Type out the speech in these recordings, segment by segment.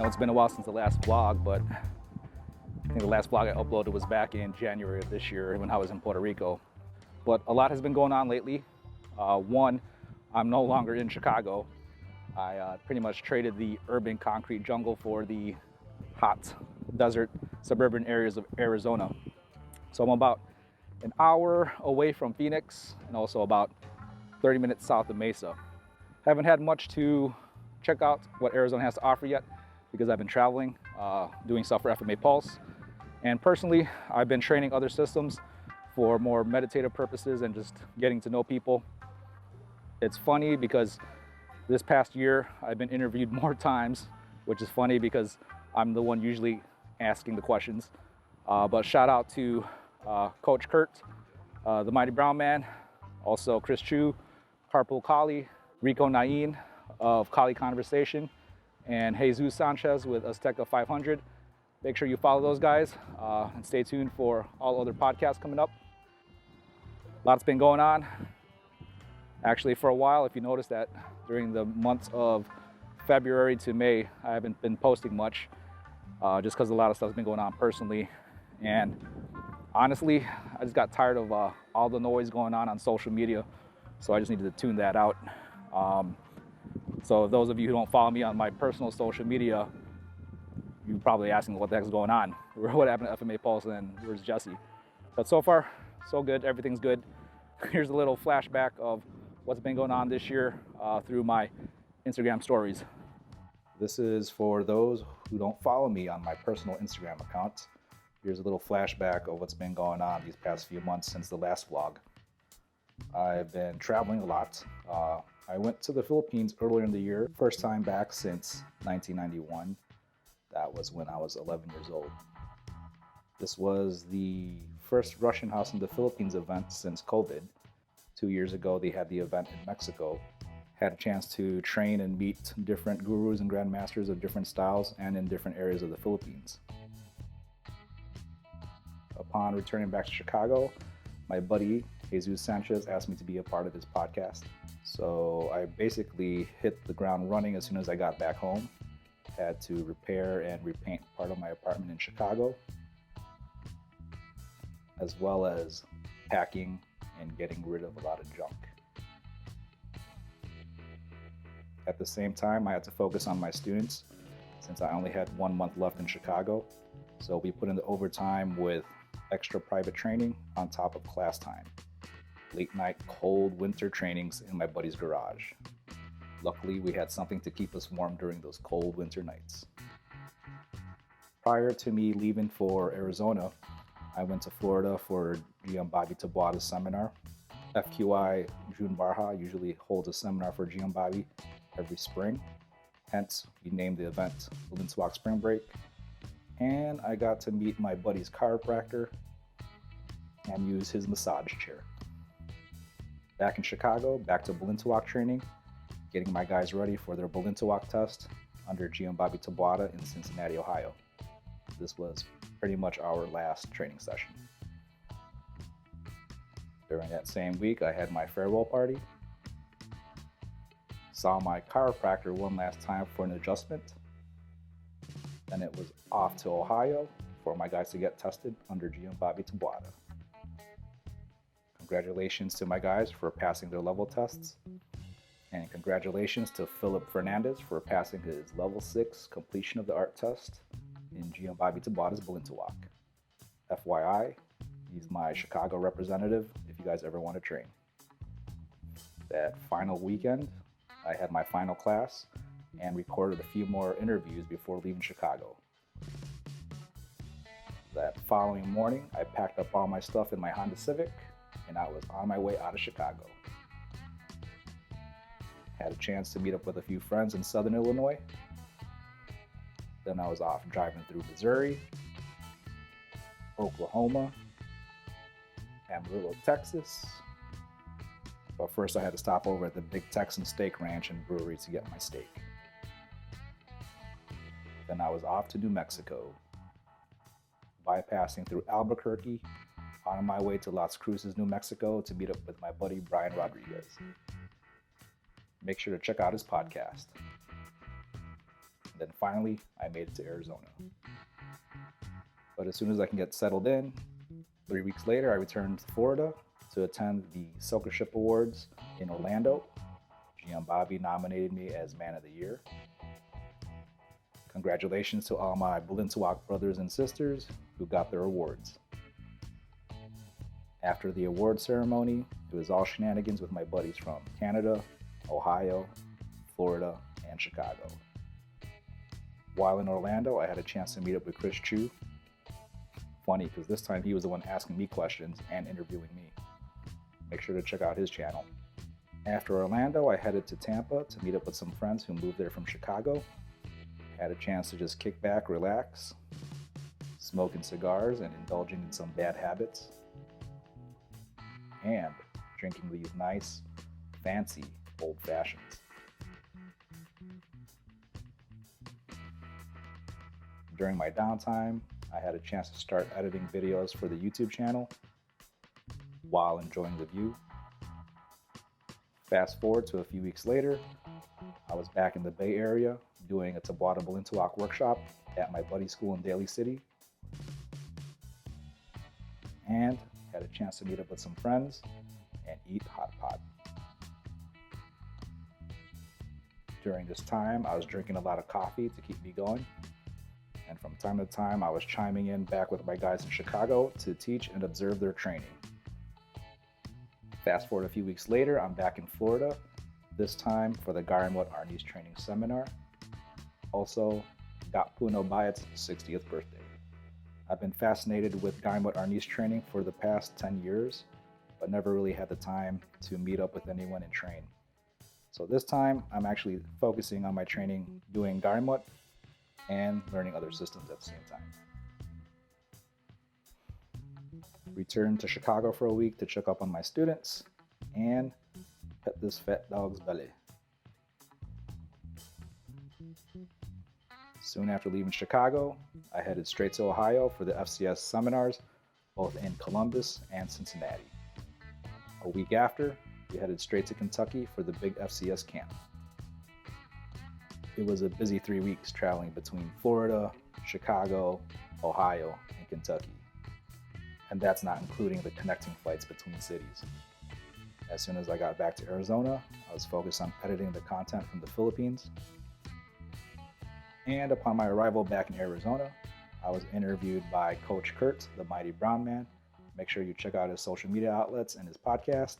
know it's been a while since the last vlog, but I think the last vlog I uploaded was back in January of this year when I was in Puerto Rico. But a lot has been going on lately. One, I'm no longer in Chicago. I pretty much traded the urban concrete jungle for the hot desert suburban areas of Arizona. So I'm about an hour away from Phoenix and also about 30 minutes south of Mesa. Haven't had much to check out what Arizona has to offer yet because I've been traveling, doing stuff for FMA PULSE. And personally, I've been training other systems for more meditative purposes and just getting to know people. It's funny because this past year, I've been interviewed more times, which is funny because I'm the one usually asking the questions. But shout out to Coach Kurt, the mighty Brownman, also Chris CHIU, KALI, RICO NAIN of KALI Conversation, and Jesus Sanchez with Azteca 500. Make sure you follow those guys and stay tuned for all other podcasts coming up. Lots been going on. Actually, for a while, if you notice that during the months of February to May, I haven't been posting much just because a lot of stuff's been going on personally. And honestly, I just got tired of all the noise going on social media. So I just needed to tune that out. So those of you who don't follow me on my personal social media, you're probably asking what the heck's going on. What happened to FMA PULSE and where's Jessie? But so far, so good. Everything's good. Here's a little flashback of what's been going on this year through my Instagram stories. This is for those who don't follow me on my personal Instagram account. Here's a little flashback of what's been going on these past few months since the last vlog. I've been traveling a lot. I went to the Philippines earlier in the year, first time back since 1991. That was when I was 11 years old. This was the first Russian House in the Philippines event since COVID. 2 years ago, they had the event in Mexico. Had a chance to train and meet different gurus and grandmasters of different styles and in different areas of the Philippines. Upon returning back to Chicago, my buddy, Jesus Sanchez, asked me to be a part of his podcast. So I basically hit the ground running as soon as I got back home. Had to repair and repaint part of my apartment in Chicago, as well as packing and getting rid of a lot of junk. At the same time, I had to focus on my students since I only had 1 month left in Chicago. So we put in the overtime with extra private training on top of class time. Late night, cold winter trainings in my buddy's garage. Luckily, we had something to keep us warm during those cold winter nights. Prior to me leaving for Arizona, I went to Florida for GM Bobby Taboada's seminar. FQI June Barha usually holds a seminar for GM Bobby every spring. Hence, we named the event Balinsuak Spring Break. And I got to meet my buddy's chiropractor and use his massage chair. Back in Chicago, back to Balinsuak training, getting my guys ready for their Balinsuak test under GM Bobby Taboada in Cincinnati, Ohio. This was pretty much our last training session. During that same week, I had my farewell party. Saw my chiropractor one last time for an adjustment. Then it was off to Ohio for my guys to get tested under GM Bobby Taboada. Congratulations to my guys for passing their level tests. And congratulations to Philip Fernandez for passing his level 6 completion of the art test in GM Bobby Taboada's Balinsuak. FYI, he's my Chicago representative if you guys ever want to train. That final weekend, I had my final class and recorded a few more interviews before leaving Chicago. That following morning, I packed up all my stuff in my Honda Civic and I was on my way out of Chicago. Had a chance to meet up with a few friends in Southern Illinois. Then I was off driving through Missouri, Oklahoma, Amarillo, Texas. But first I had to stop over at the Big Texan Steak Ranch and Brewery to get my steak. Then I was off to New Mexico, bypassing through Albuquerque, on my way to Las Cruces, New Mexico to meet up with my buddy Brian Rodriguez. Make sure to check out his podcast. And then finally, I made it to Arizona. But as soon as I can get settled in, 3 weeks later, I returned to Florida to attend the Censorship Awards in Orlando. GM Bobby nominated me as Man of the Year. Congratulations to all my Balintawak brothers and sisters who got their awards. After the award ceremony, it was all shenanigans with my buddies from Canada, Ohio, Florida, and Chicago. While in Orlando, I had a chance to meet up with CHIU. Funny, because this time he was the one asking me questions and interviewing me. Make sure to check out his channel. After Orlando, I headed to Tampa to meet up with some friends who moved there from Chicago. Had a chance to just kick back, relax, smoking cigars and indulging in some bad habits, and drinking these nice, fancy old fashions. During my downtime, I had a chance to start editing videos for the YouTube channel while enjoying the view. Fast forward to a few weeks later, I was back in the Bay Area doing a Tabata Balintawak workshop at my buddy's school in Daly City, and had a chance to meet up with some friends and eat hot pot. During this time, I was drinking a lot of coffee to keep me going, and from time to time, I was chiming in back with my guys in Chicago to teach and observe their training. Fast forward a few weeks later, I'm back in Florida, this time for the Garimot Arnis training seminar. Also, got Puno Bayat's 60th birthday. I've been fascinated with Garimot Arnis training for the past 10 years, but never really had the time to meet up with anyone and train. So this time, I'm actually focusing on my training doing Garimot and learning other systems at the same time. Returned to Chicago for a week to check up on my students and pet this fat dog's belly. Soon after leaving Chicago, I headed straight to Ohio for the FCS seminars, both in Columbus and Cincinnati. A week after, we headed straight to Kentucky for the big FCS camp. It was a busy 3 weeks traveling between Florida, Chicago, Ohio, and Kentucky. And that's not including the connecting flights between cities. As soon as I got back to Arizona, I was focused on editing the content from the Philippines. And upon my arrival back in Arizona, I was interviewed by Coach Kurt, the mighty Brownman. Make sure you check out his social media outlets and his podcast.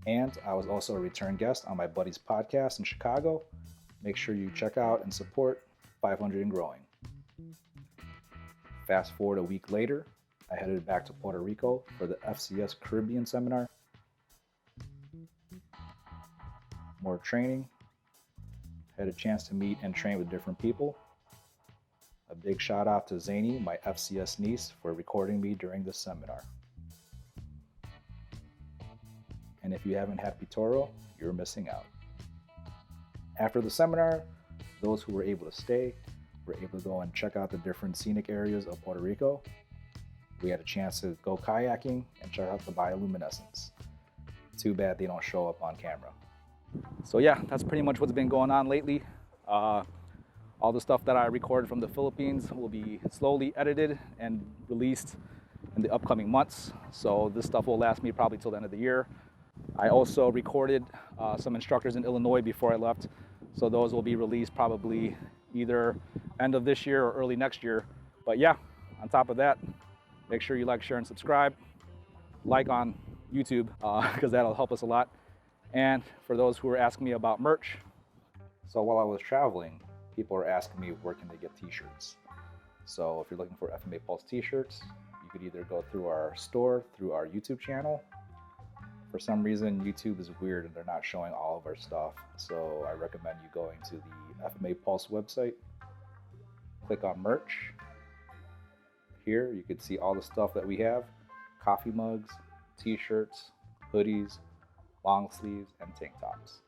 And I was also a return guest on my buddy's podcast in Chicago. Make sure you check out and support 500 and Growing. Fast forward a week later, I headed back to Puerto Rico for the FCS Caribbean seminar. More training. Had a chance to meet and train with different people. A big shout out to Zany, my FCS niece, for recording me during this seminar. And if you haven't had Pitoro, you're missing out. After the seminar, those who were able to stay were able to go and check out the different scenic areas of Puerto Rico. We had a chance to go kayaking and check out the bioluminescence. Too bad they don't show up on camera. So yeah, that's pretty much what's been going on lately. All the stuff that I recorded from the Philippines will be slowly edited and released in the upcoming months. So this stuff will last me probably till the end of the year. I also recorded some instructors in Illinois before I left. So those will be released probably either end of this year or early next year. But yeah, on top of that, make sure you like, share, and subscribe. Like on YouTube, because that'll help us a lot. And for those who are asking me about merch, so while I was traveling, people are asking me where can they get t-shirts. So if you're looking for FMA Pulse t-shirts, you could either go through our store, through our YouTube channel. For some reason, YouTube is weird and they're not showing all of our stuff. So I recommend you going to the FMA Pulse website, click on merch. Here you can see all the stuff that we have: coffee mugs, t-shirts, hoodies, long sleeves, and tank tops.